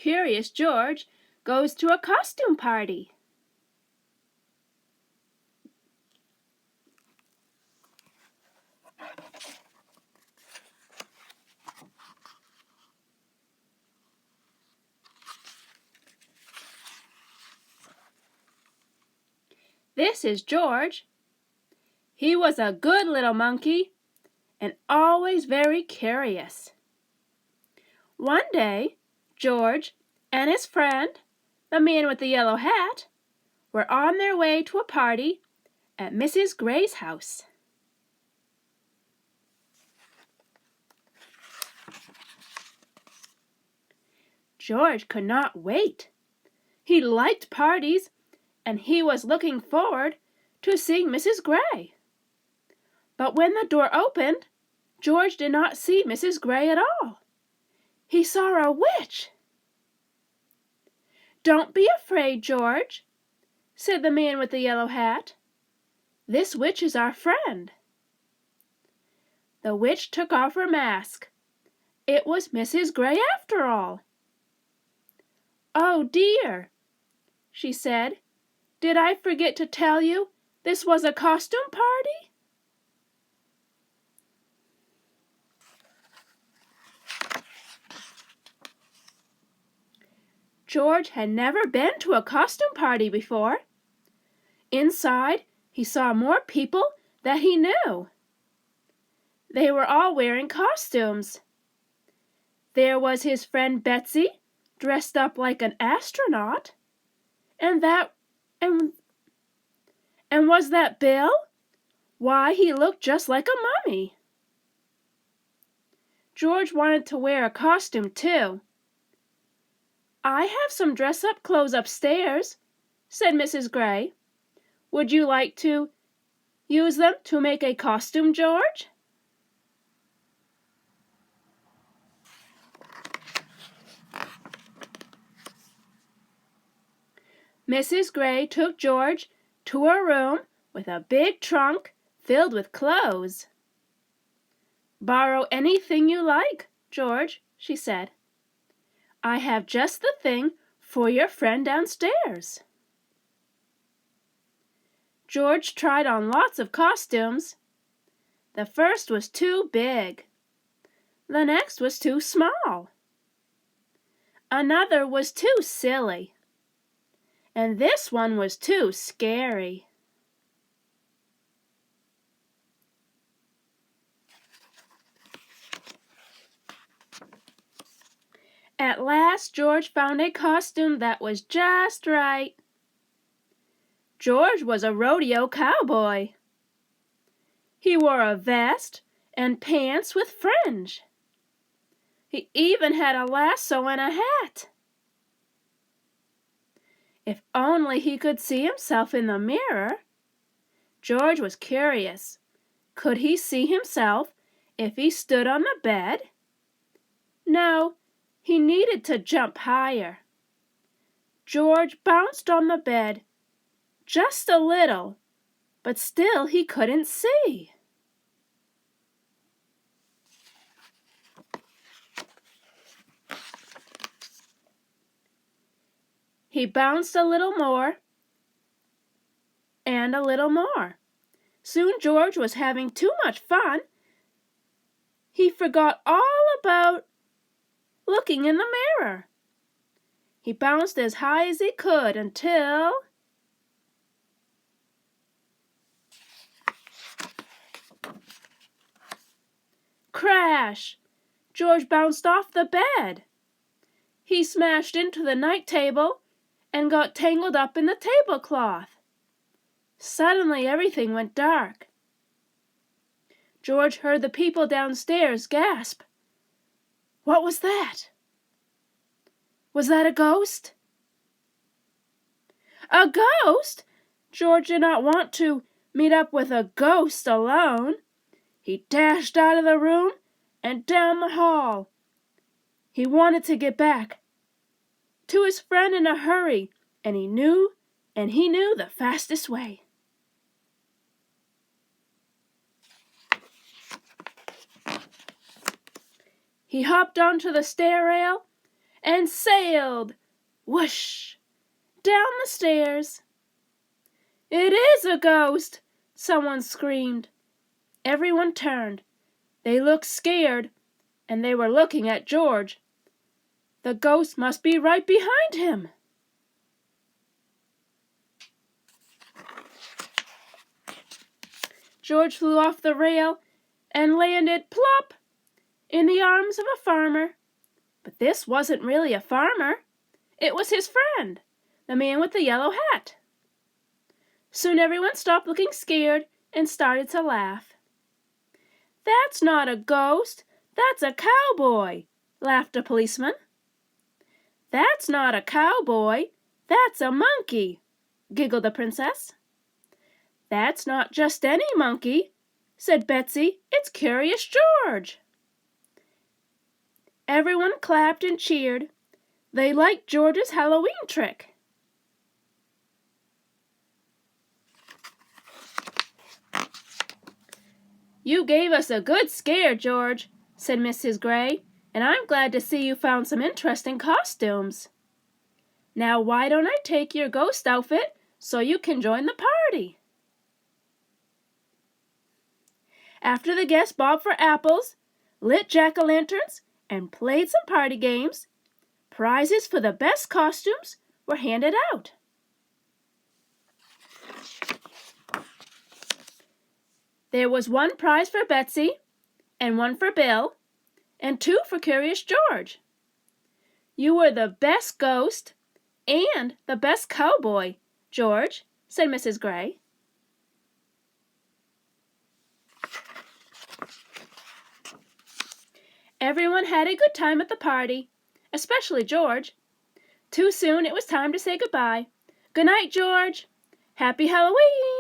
Curious George goes to a costume party. This is George. He was a good little monkey and always very curious. One day, George and his friend, the man with the yellow hat, were on their way to a party at Mrs. Gray's house. George could not wait. He liked parties, and he was looking forward to seeing Mrs. Gray. But when the door opened, George did not see Mrs. Gray at all. He saw a witch. "Don't be afraid, George," said the man with the yellow hat. "This witch is our friend." The witch took off her mask. It was Mrs. Gray after all. "Oh dear," she said, "did I forget to tell you this was a costume party?" George had never been to a costume party before. Inside, he saw more people that he knew. They were all wearing costumes. There was his friend Betsy, dressed up like an astronaut. And was that Bill? Why, he looked just like a mummy. George wanted to wear a costume too. "I have some dress-up clothes upstairs," said Mrs. Gray. "Would you like to use them to make a costume, George?" Mrs. Gray took George to her room with a big trunk filled with clothes. "Borrow anything you like, George," she said. "I have just the thing for your friend downstairs." George tried on lots of costumes. The first was too big. The next was too small. Another was too silly. And this one was too scary. At last, George found a costume that was just right. George was a rodeo cowboy. He wore a vest and pants with fringe. He even had a lasso and a hat. If only he could see himself in the mirror. George was curious. Could he see himself if he stood on the bed? No, he needed to jump higher. George bounced on the bed, just a little, but still he couldn't see. He bounced a little more and a little more. Soon George was having too much fun. He forgot all about looking in the mirror. He bounced as high as he could until... Crash! George bounced off the bed. He smashed into the night table and got tangled up in the tablecloth. Suddenly everything went dark. George heard the people downstairs gasp. What was that? Was that a ghost? A ghost? George did not want to meet up with a ghost alone. He dashed out of the room and down the hall. He wanted to get back to his friend in a hurry, and he knew the fastest way. He hopped onto the stair rail and sailed, whoosh, down the stairs. "It is a ghost!" someone screamed. Everyone turned. They looked scared, and they were looking at George. The ghost must be right behind him. George flew off the rail and landed plop in the arms of a farmer. But this wasn't really a farmer. It was his friend, the man with the yellow hat. Soon everyone stopped looking scared and started to laugh. "That's not a ghost, that's a cowboy," laughed a policeman. "That's not a cowboy, that's a monkey," giggled the princess. "That's not just any monkey," said Betsy. "It's Curious George." Everyone clapped and cheered. They liked George's Halloween trick. "You gave us a good scare, George," said Mrs. Gray, "and I'm glad to see you found some interesting costumes. Now why don't I take your ghost outfit so you can join the party?" After the guests bobbed for apples, lit jack-o'-lanterns, and played some party games, prizes for the best costumes were handed out. There was one prize for Betsy, and one for Bill, and two for Curious George. "You were the best ghost and the best cowboy, George," said Mrs. Gray. Everyone had a good time at the party, especially George. Too soon it was time to say goodbye. "Good night, George. Happy Halloween!"